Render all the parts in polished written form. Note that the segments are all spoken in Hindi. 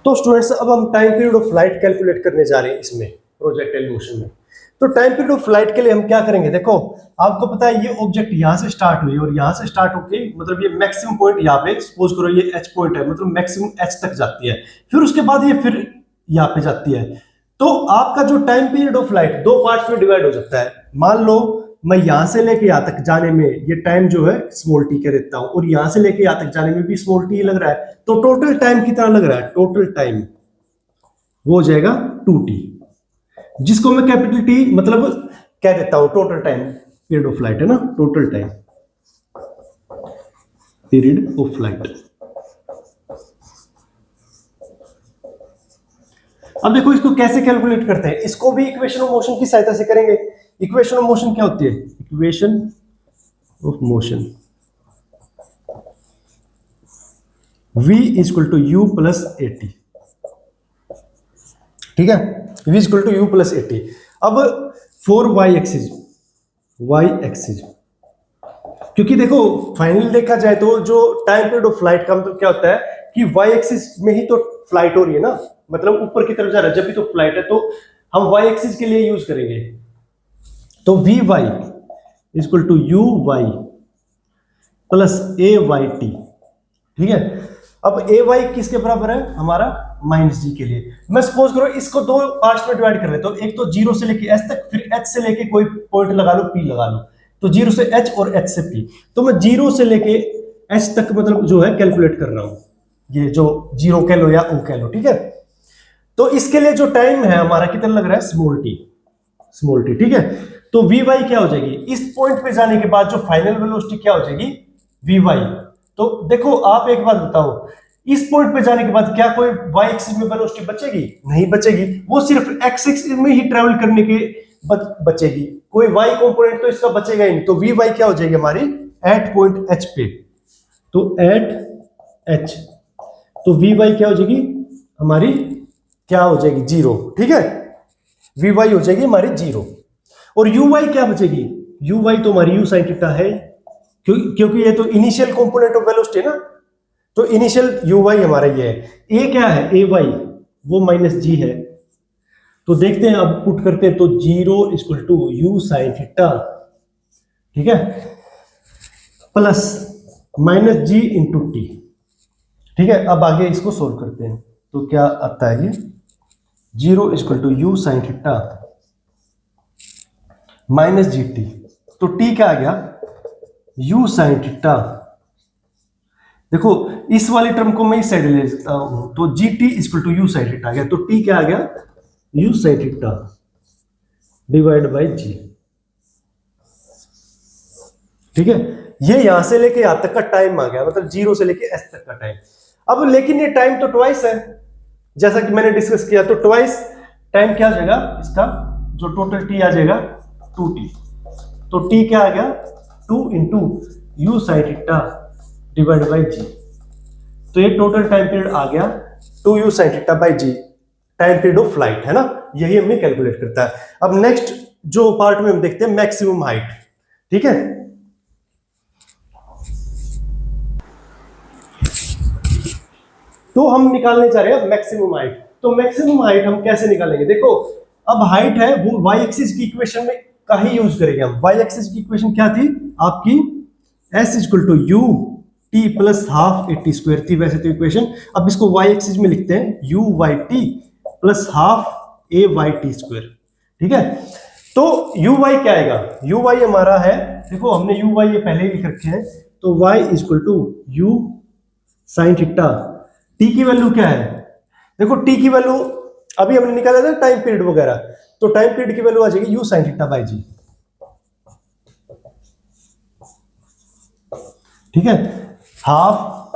तो स्टूडेंट्स अब हम time period of flight calculate करने जा रहे हैं इसमें प्रोजेक्टाइल मोशन में। तो टाइम पीरियड ऑफ फ्लाइट के लिए हम क्या करेंगे, देखो आपको पता है ये ऑब्जेक्ट यहाँ से स्टार्ट हुई और यहाँ से स्टार्ट होके मतलब ये मैक्सिमम पॉइंट यहाँ पे सपोज करो ये एच पॉइंट है, मतलब मैक्सिमम एच तक जाती है, फिर उसके बाद ये फिर यहाँ पे जाती है। तो आपका जो टाइम पीरियड ऑफ फ्लाइट दो पार्ट्स में डिवाइड हो सकता है। मान लो मैं यहां से लेके यहाँ तक जाने में ये टाइम जो है स्मॉल टी के देता हूं और यहां से लेके यहाँ तक जाने में भी स्मॉल टी लग रहा है, तो टोटल टाइम कितना लग रहा है, टोटल टाइम वो हो जाएगा 2t, जिसको मैं कैपिटल टी मतलब कह देता हूं total time period of flight है ना, total time period of flight. अब देखो इसको कैसे कैलकुलेट करते हैं, इसको भी इक्वेशन ऑफ मोशन की सहायता से करेंगे। इक्वेशन ऑफ मोशन क्या होती है, equation of motion v equal to u plus a t, ठीक है, v equal to u plus a t. अब फॉर वाई एक्सिस, क्योंकि देखो फाइनल देखा जाए तो जो टाइम पीरियड ऑफ फ्लाइट का मतलब क्या होता है कि वाई एक्सिस में ही तो फ्लाइट हो रही है ना, मतलब ऊपर की तरफ जा रहा है, जब भी तो फ्लाइट है तो हम वाई एक्सिस के लिए यूज करेंगे। तो v y equal to u y plus a y t, ठीक है। अब ए वाई किसके बराबर है, हमारा माइनस जी के लिए। मैं सपोज करो इसको दो पार्ट्स में डिवाइड कर लेता हूं, एक तो जीरो से लेके एच तक, फिर एच से लेके कोई पॉइंट लगा लो, पी लगा लो, तो जीरो से एच और एच से पी। तो मैं जीरो से लेके एच तक मतलब जो है कैलकुलेट कर रहा हूं, ये जो जीरो कह लो या ओ कह लो, ठीक है। तो इसके लिए जो टाइम है हमारा कितना लग रहा है, स्मॉल टी, ठीक है। तो वी वाई क्या हो जाएगी, इस पॉइंट पे जाने के बाद जो फाइनल वेलोसिटी क्या हो जाएगी, वी वाई। तो देखो आप एक बात बताओ, इस पॉइंट पे जाने के बाद क्या कोई वाई एक्सिस में वेलोसिटी बचेगी, नहीं बचेगी, वो सिर्फ एक्स एक्सिस में ही ट्रेवल करने के बचेगी, कोई वाई कंपोनेंट तो इसका बचेगा ही नहीं। तो वी वाई क्या हो जाएगी हमारी एट पॉइंट एच पे, तो एट एच, तो वी वाई क्या हो जाएगी हमारी, क्या हो जाएगी जीरो, ठीक है, वी वाई हो जाएगी हमारी जीरो। और यू वाई क्या बचेगी, यू वाई तो हमारी यू साइन थीटा है, क्योंकि ये तो इनिशियल कंपोनेंट ऑफ वेलोसिटी है ना, तो इनिशियल यू वाई हमारा ये है। ए क्या है, ए वाई वो माइनस जी है, तो देखते हैं अब पुट करते हैं, तो zero equal to u sine theta, ठीक है, plus minus g into t, ठीक है। अब आगे इसको सोल्व करते हैं, तो क्या आता है ये, zero equal to u sine theta minus g t, तो टी क्या आ गया, यू साइन थीटा। देखो इस वाली टर्म को मैं इस साइड ले सकता हूं, तो g t equal to u sine theta आ गया, तो टी क्या आ गया, u sine theta divide by g, ठीक है। ये यहां से लेके यहां तक का टाइम आ गया, मतलब जीरो से लेके एस तक का टाइम। अब लेकिन ये टाइम तो ट्वाइस है, जैसा कि मैंने डिस्कस किया, तो ट्वाइस टाइम क्या आ जाएगा इसका, जो टोटल टी आ जाएगा 2t, तो t क्या आ गया 2 into u sine theta divide by g, तो ये टोटल टाइम पीरियड आ गया 2 u sine theta by g, time period of flight है ना, यही हमें कैलकुलेट करता है। अब नेक्स्ट जो पार्ट में हम देखते हैं मैक्सिमम हाइट, ठीक है। तो हम निकालने जा रहे हैं मैक्सिमम हाइट। तो मैक्सिमम हाइट हम कैसे निकालेंगे, देखो अब हाइट है वो वाई एक्सिस की इक्वेशन में का ही यूज करेंगे हम। वाई एक्सिस की इक्वेशन क्या थी आपकी, s equal to u t plus half a t square थी वैसे तो इक्वेशन। अब इसको वाई एक्सिस में लिखते हैं u y t plus half a y t square, ठीक है। तो यू वाई क्या आएगा, यू वाई हमारा है, देखो हमने यू वाई ये पहले ही लिख रखे हैं, तो y equal to u sine theta, t की वैल्यू क्या है, देखो टी की वैल्यू अभी हमने निकाला था टाइम पीरियड वगैरह, तो टाइम पीरियड की वैल्यू आ जाएगी you sine theta by g, ठीक है। हाफ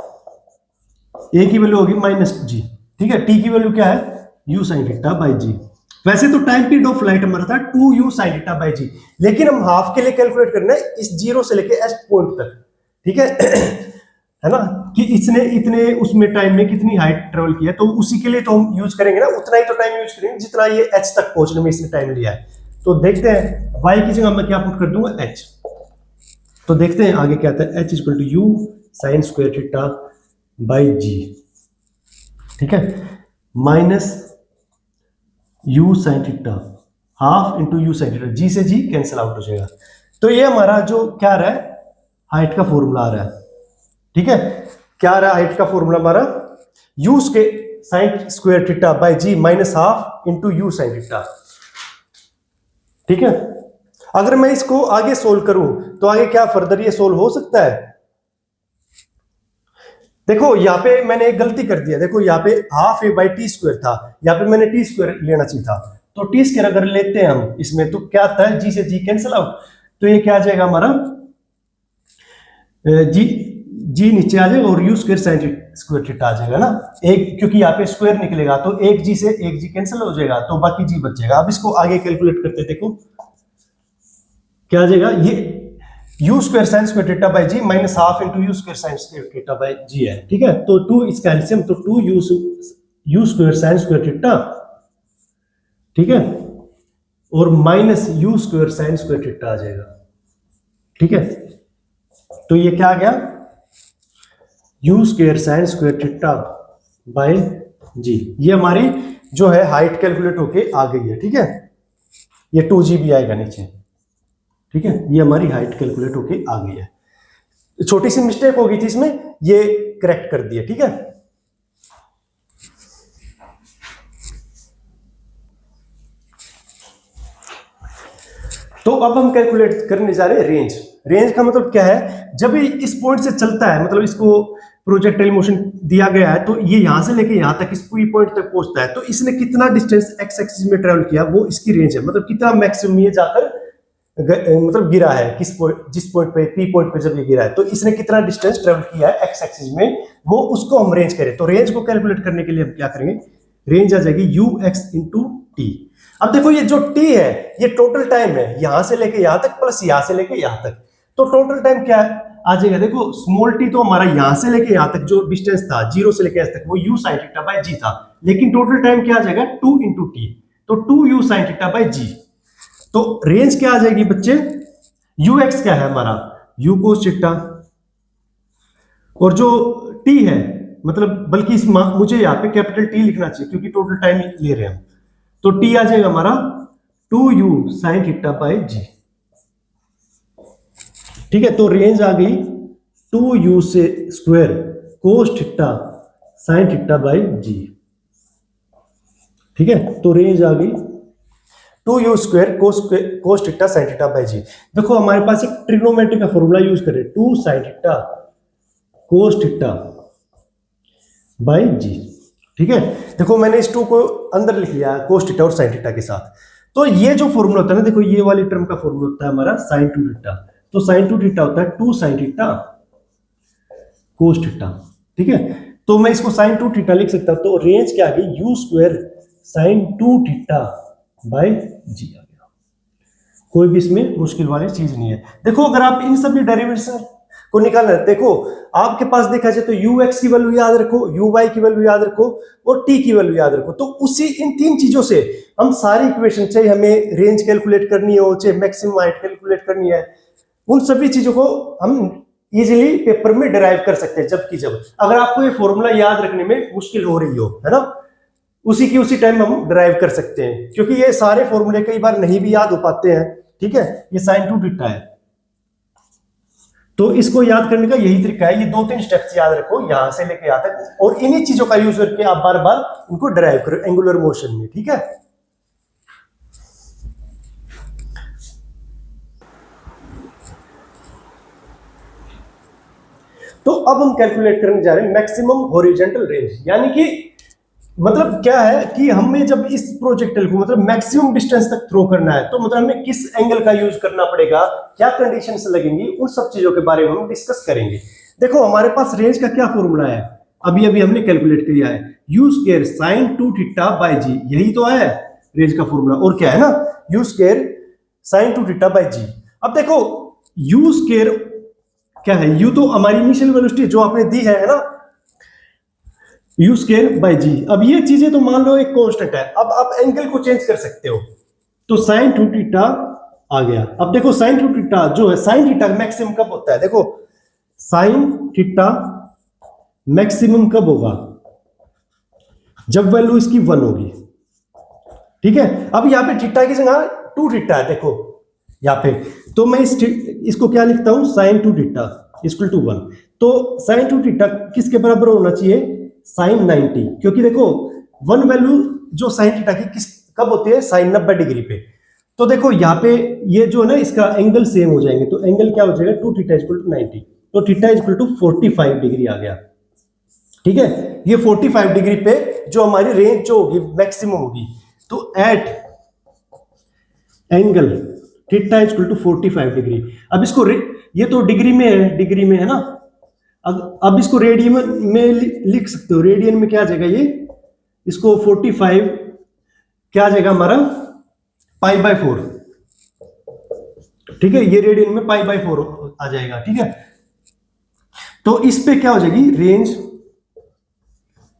ए की वैल्यू होगी माइनस जी, ठीक है, टी की वैल्यू क्या है यू साइन थीटा बाई जी। वैसे तो टाइम पीरियड ऑफ फ्लाइट हमारा था 2 यू साइन थीटा बाई जी, लेकिन हम हाफ के लिए कैलकुलेट करना है इस जीरो से लेके एस पॉइंट तक, ठीक है ना, कि इसने इतने उसमें टाइम में कितनी हाइट ट्रेवल किया, तो उसी के लिए तो हम यूज करेंगे ना, उतना ही तो टाइम यूज करेंगे जितना ये एच तक पहुंचने में इसने टाइम लिया है। तो देखते हैं वाई की जगह मैं क्या पुट कर दूंगा एच, तो देखते हैं आगे क्या आता है, h equal to u sine square theta by g, ठीक है। Minus u sine theta, half into u sine theta, g से जी कैंसिल आउट हो जाएगा। तो ये हमारा जो क्या आ रहा है, हाइट का फॉर्मूला आ रहा है। ठीक है, क्या आ रहा है हाइट का फॉर्मूला हमारा, यू के sine square theta by g minus half into u sine theta. ठीक है, अगर मैं इसको आगे सोल्व करूं तो आगे क्या फर्दर ये सोल्व हो सकता है। देखो यहाँ पे मैंने एक गलती कर दिया, देखो यहाँ पे half A by T square था, यहाँ पे मैंने टी स्क्वायर लेना चाहिए था। तो टी स्क्वायर अगर लेते हैं हम इसमें तो क्या आता है, जी से जी कैंसिल आउट, तो ये क्या आ जाएगा हमारा जी, जी नीचे आ जाएगा और u square sine square theta आ जाएगा ना, एक क्योंकि यहाँ पे स्क्वायर निकलेगा तो एक जी से एक जी कैंसिल हो जाएगा तो बाकी जी बच जाएगा। अब इसको आगे कैलकुलेट करते, देखो क्या आ जाएगा, ये u square sine square theta by g minus half into u square sine square theta by g है। ठीक है, तो टू इसका एलसीएम तो two u square sine square theta, ठीक है, और minus u square sine square theta आ जाएगा। ठीक है, तो ये क्या आ गया, u square sine square theta by g, ये हमारी जो है हाइट कैलकुलेट होके आ गई है। ठीक है, ये 2g भी आएगा नीचे। ठीक है, ये हमारी हाइट कैलकुलेट होके आ गई है। छोटी सी मिस्टेक हो गई थी इसमें, ये करेक्ट कर दिया। ठीक है, तो अब हम कैलकुलेट करने जा रहे हैं रेंज। रेंज का मतलब क्या है, जब ये इस पॉइंट से चलता है, मतलब इसको प्रोजेक्टाइल मोशन दिया गया है तो ये यहां से लेके यहां तक इस पूरी पॉइंट तक पहुंचता है, तो इसने कितना डिस्टेंस एक्स एक्सिस में ट्रेवल किया वो इसकी रेंज है, मतलब कितना मैक्सिमम ये जाकर मतलब गिरा है, किस पॉइंट, जिस पॉइंट पे पी पॉइंट पे जब ये गिरा है तो इसने कितना डिस्टेंस ट्रेवल किया है एक्स एक्सिस में, वो उसको हम रेंज करें। तो रेंज को कैलकुलेट करने के लिए हम क्या करेंगे, रेंज आ जाएगी यू एक्स इंटू टी। अब देखो ये जो टी है ये टोटल टाइम है यहां से लेके यहां तक प्लस यहां से लेके यहां तक, तो टोटल टाइम क्या आ जाएगा, देखो स्मॉल टी तो हमारा यहां से लेके यहां तक जो डिस्टेंस था जीरो से लेके यहां तक वो यू साइन थीटा बाय जी था, लेकिन टोटल टाइम क्या आ जाएगा 2 इंटू टी, तो 2 यू साइन थीटा बाय जी। तो रेंज क्या आ जाएगी बच्चे, यू एक्स क्या है हमारा यू कोस थीटा, और जो टी है मतलब बल्कि इस मुझे यहाँ पे कैपिटल टी लिखना चाहिए क्योंकि टोटल टाइम ले रहे हैं हम, तो टी आ जाएगा हमारा 2 u sine theta by g. ठीक है, तो रेंज आ गई 2 यू से square cos theta sine theta by g. ठीक है, तो रेंज आ गई 2 u square cos theta sine theta by g. देखो हमारे पास एक ट्रिग्नोमेट्री का फॉर्मूला यूज करें, 2 sine theta cos theta by g. ठीक है, देखो मैंने इस 2 को अंदर लिख लिया कोस थीटा और साइन थीटा के साथ। तो ये जो फॉर्मूला होता है ना, देखो ये वाली टर्म का फॉर्मूला होता है हमारा साइन 2 थीटा, तो साइन 2 थीटा होता है 2 साइन थीटा कोस थीटा। ठीक है, तो मैं इसको साइन 2 थीटा लिख सकता हूं, तो रेंज क्या आ गई u square sine 2 theta by g आ गया। कोई भी इसमें मुश्किल वाली चीज नहीं है। देखो अगर आप इन सभी डेरिवेशन को निकालना है, देखो आपके पास देखा जाए तो यू एक्स की वैल्यू याद रखो, यू वाई की वैल्यू याद रखो और टी की वैल्यू याद रखो, तो उसी इन तीन चीजों से हम सारी इक्वेशन, चाहे हमें रेंज कैलकुलेट करनी हो चाहे मैक्सिमम हाइट कैलकुलेट करनी है, उन सभी चीजों को हम इजीली पेपर में डिराइव कर सकते हैं। जबकि जब अगर आपको ये फॉर्मूला याद रखने में मुश्किल हो रही हो, है ना, उसी टाइम हम डिराइव कर सकते हैं, क्योंकि ये सारे फॉर्मूले कई बार नहीं भी याद हो पाते हैं। ठीक है, ये साइन 2 थीटा है, तो इसको याद करने का यही तरीका है, ये 2-3 स्टेप्स याद रखो यहां से लेके यहां तक, और इन्हीं चीजों का यूज करके आप बार बार इनको डिराइव करो एंगुलर मोशन में। ठीक है, तो अब हम कैलकुलेट करने जा रहे हैं मैक्सिमम हॉरिजॉन्टल रेंज, यानी कि मतलब क्या है कि हमें जब इस प्रोजेक्टाइल को मतलब मैक्सिमम डिस्टेंस तक थ्रो करना है तो मतलब हमें किस एंगल का यूज करना पड़ेगा, क्या कंडीशंस लगेंगी, उन सब चीजों के बारे में हम डिस्कस करेंगे। देखो हमारे पास रेंज का क्या फॉर्मूला है, अभी अभी हमने कैलकुलेट किया है, u square sine 2 theta by g, यही तो है रेंज का फॉर्मूला, और क्या है ना, u square sine 2 theta by g. अब देखो यू स्क्वायर क्या है, यू तो हमारी इनिशियल वेलोसिटी जो आपने दी है ना, यू स्क्वायर बाय जी। अब ये चीजें तो मान लो एक कांस्टेंट है, अब आप एंगल को चेंज कर सकते हो, तो साइन 2 थीटा आ गया। अब देखो साइन 2 थीटा जो है, साइन थीटा मैक्सिमम कब होता है, देखो साइन थीटा मैक्सिमम कब होगा, जब वैल्यू इसकी 1 होगी। ठीक है, अब यहाँ पे थीटा की जगह 2 थीटा है, देखो यहाँ पे, तो मैं इसको क्या लिखता हूं, साइन 2 थीटा इक्वल टू 1। तो साइन 2 थीटा किसके बराबर होना चाहिए, साइन 90, क्योंकि देखो 1 वैल्यू जो साइन थीटा की किस कब होती है, साइन 90 डिग्री पे। तो देखो यहाँ पे ये जो है ना, इसका एंगल सेम हो जाएंगे, तो एंगल क्या हो जाएगा, 2 थीटा इक्वल टू 90, तो थीटा इक्वल टू 45 डिग्री आ गया। ठीक है, ये 45 डिग्री पे जो हमारी रेंज जो होगी मैक्सिमम होगी, तो at angle theta equal to 45 degree. अब इसको ये तो डिग्री में है ना, अब इसको रेडियन में लिख सकते हो, रेडियन में क्या आ जाएगा ये, इसको 45 क्या आ जाएगा हमारा, π/4। ठीक है, ये रेडियन में π/4 आ जाएगा। ठीक है, तो इस पे क्या हो जाएगी, रेंज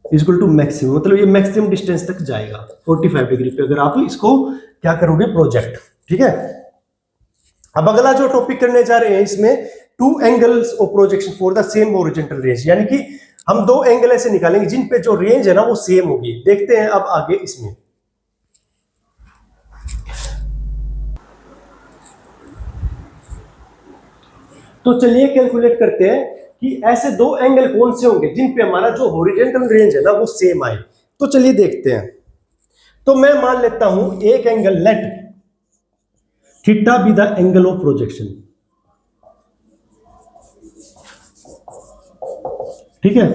इक्वल टू मैक्सिमम, मतलब ये मैक्सिमम डिस्टेंस तक जाएगा 45 डिग्री पे, अगर आप इसको क्या करोगे, प्रोजेक्ट। ठीक है, अब अगला जो टॉपिक करने जा रहे हैं इसमें, 2 angles of projection for the same horizontal range, यानी कि हम 2 एंगल ऐसे निकालेंगे जिन पे जो रेंज है ना वो सेम होगी। देखते हैं अब आगे इसमें। तो चलिए कैलकुलेट करते हैं कि ऐसे 2 एंगल कौन से होंगे जिन पे हमारा जो हॉरिजॉन्टल रेंज है ना वो सेम आए। तो चलिए देखते हैं। तो मैं मान लेता हूं एक angle, let theta be the angle of projection. ठीक है,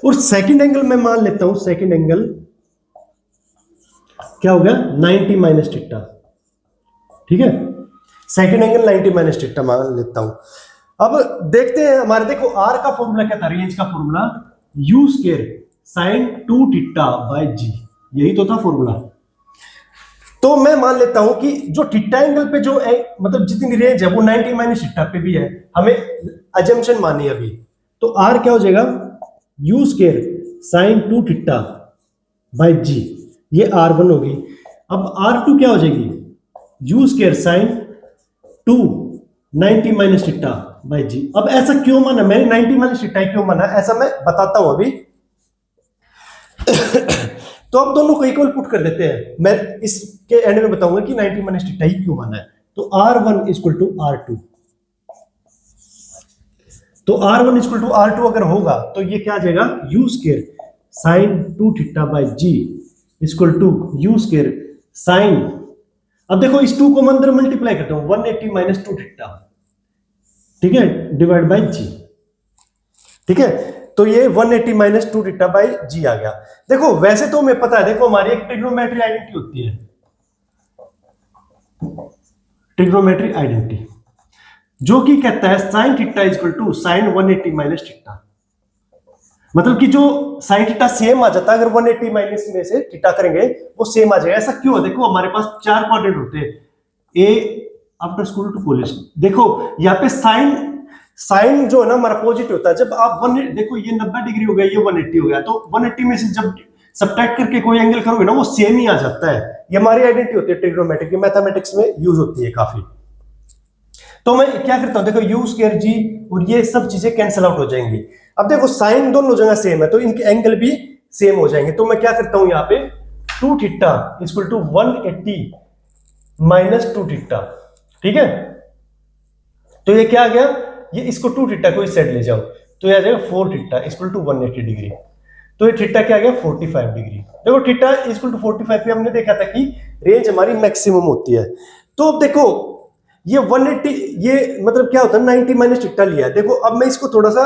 और सेकंड एंगल मैं मान लेता हूं, सेकंड एंगल क्या हो गया, 90 माइनस थीटा। ठीक है, सेकंड एंगल 90 माइनस थीटा मान लेता हूं। अब देखते हैं हमारे, देखो आर का फॉर्मूला क्या था, रेंज का formula u square sine 2 theta by g, यही तो था फॉर्मूला। तो मैं मान लेता हूं कि जो थीटा एंगल पे जो मतलब जितनी रेंज है वो 90 माइनस थीटा पे भी है, हमें अजम्पशन मानी अभी। तो आर क्या हो जाएगा, u square sine 2 theta by g, ये R1 होगी। अब R2 क्या हो जाएगी, u square sine 2 90 minus theta by g. अब ऐसा क्यों माना मैंने, 90 माइनस थीटा क्यों माना, ऐसा मैं बताता हूं अभी। तो अब दोनों को इक्वल पुट कर देते हैं, मैं इसके एंड में बताऊंगा कि 90 माइनस थीटा ही क्यों माना है। तो R1 इक्वल टू R2, तो R1 इक्वल टू R2 अगर होगा तो ये क्या आ जाएगा, u square sine 2 theta by g equal to u square sine, अब देखो इस 2 को मैं अंदर मल्टीप्लाई करता हूं, 180 माइनस 2 थीटा, ठीक है, डिवाइड बाय जी। ठीक है, तो ये 180 माइनस 2 थीटा बाय जी आ गया। देखो वैसे तो हमें पता है, देखो हमारी एक ट्रिग्नोमेट्री आइडेंटिटी होती है, ट्रिग्नोमेट्री आइडेंटिटी, जो कि कहता है sine theta equal to sine 180 minus theta, मतलब कि जो साइन थीटा सेम आ जाता है, अगर 180 माइनस में से थीटा करेंगे वो सेम आ जाएगा। ऐसा क्यों है, देखो हमारे पास 4 क्वाड्रेंट होते हैं, A after school to college. देखो यहाँ पे साइन जो है ना हमारा पॉजिटिव होता है, जब आप देखो ये 90 डिग्री हो गया, ये 180 हो गया, तो 180 में से जब सब्ट्रैक्ट करके कोई एंगल करोगे ना वो सेम ही आ जाता है। ये हमारी आइडेंटिटी होती है ट्रिग्नोमेट्रिक, मैथमेटिक्स में यूज होती है काफी। तो मैं क्या करता हूं, देखो यू स्क्वायर जी और ये सब चीजें कैंसिल आउट हो जाएंगी। अब देखो साइन दोनों जगह सेम है तो इनके एंगल भी सेम हो जाएंगे। तो मैं क्या करता हूं यहाँ पे 2 theta equal to 180 minus 2 theta. ठीक है, तो ये क्या आ गया, ये इसको 2 थीटा को इस साइड ले जाओ तो ये आ जाएगा 4 थीटा इक्वल टू 180 डिग्री। तो ये थीटा क्या आ गया 45 डिग्री। देखो थीटा इक्वल टू 45 पे हमने देखा था कि रेंज हमारी मैक्सिमम होती है। तो अब देखो ये 180, ये मतलब क्या होता है 90 माइनस थीटा लिया है। देखो अब मैं इसको थोड़ा सा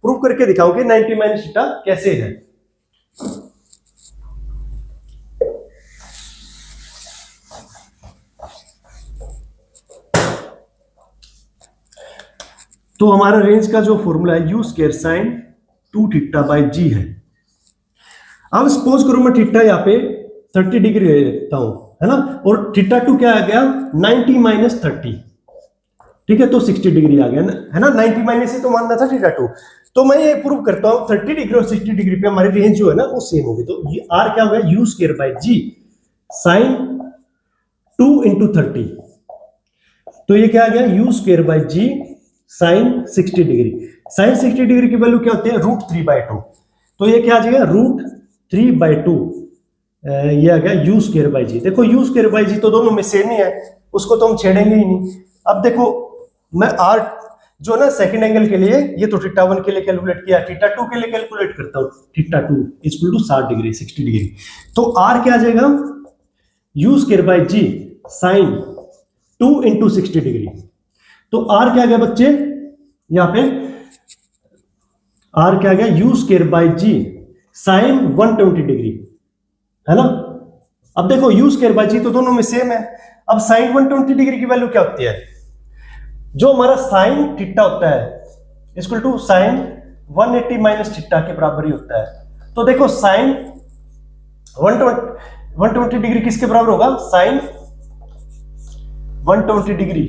प्रूव करके दिखाऊं कि 90 माइनस थीटा कैसे है। तो हमारा रेंज का जो फॉर्मूला है u square sine 2 theta by g है। अब सपोज करो मैं थीटा यहाँ पे 30 डिग्री ले लेता हूं, है ना, और थीटा 2 क्या आ गया 90 माइनस 30। ठीक है, तो 60 डिग्री आ गया है ना, 90 माइनस से तो मानना था थीटा 2। तो मैं ये प्रूव करता हूं 30 डिग्री और 60 डिग्री पे हमारी रेंज जो है ना वो सेम होगी। तो ये आर क्या हो गया u square by g sine 2 into 30, तो ये क्या आ गया u square by g sine 60 degree. Sine 60 degree की वैल्यू क्या होती है √3/2, तो ये क्या आ जाएगा √3/2 ये आ गया यू स्क्वायर बाई जी। देखो यू स्क्वायर बाई जी तो दोनों में सेम ही है, उसको तो हम छेड़ेंगे ही नहीं। अब देखो मैं आर जो ना सेकंड एंगल के लिए, ये तो थीटा 1 के लिए कैलकुलेट किया, थीटा 2 के लिए कैलकुलेट करता हूँ। Theta 2 equal to 60 degree 60 degree. तो आर क्या आ जाएगा, u square by g sine 2 into 60 degree. तो आर क्या आ गया बच्चे, यहां पे आर क्या आ गया, u square by g sine 120 degree, है ना। अब देखो यू स्क्वायर बाई जी तो दोनों में सेम है। अब साइन 120 डिग्री की वैल्यू क्या होती है, जो हमारा साइन थीटा होता है equal to sine 180 minus theta के बराबर ही होता है। तो देखो साइन 120 डिग्री किसके बराबर होगा, साइन 120 डिग्री,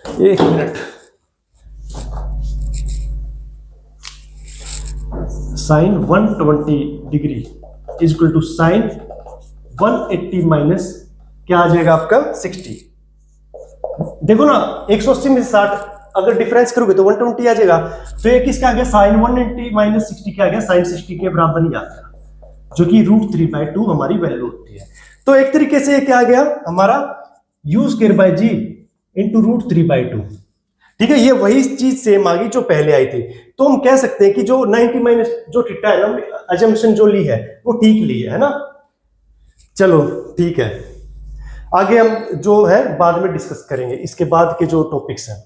एक minute, sine 120 degree equal to sine 180 minus क्या आ जाएगा आपका 60। देखो ना 180 में 60 अगर डिफरेंस करोगे तो 120 आ जाएगा। तो ये किसका आ गया, साइन 180 माइनस 60 क्या आ गया, साइन 60 के बराबर ही आ गया, जो कि √3/2 हमारी वैल्यू होती है। तो एक तरीके से क्या आ गया हमारा u square by g into √3/2। ठीक है, ये वही चीज सेम आ गई जो पहले आई थी। तो हम कह सकते हैं कि जो 90 माइनस जो थीटा है ना, अजम्पशन जो ली है वो ठीक ली है ना। चलो ठीक है, आगे हम जो है बाद में डिस्कस करेंगे, इसके बाद के जो टॉपिक्स हैं।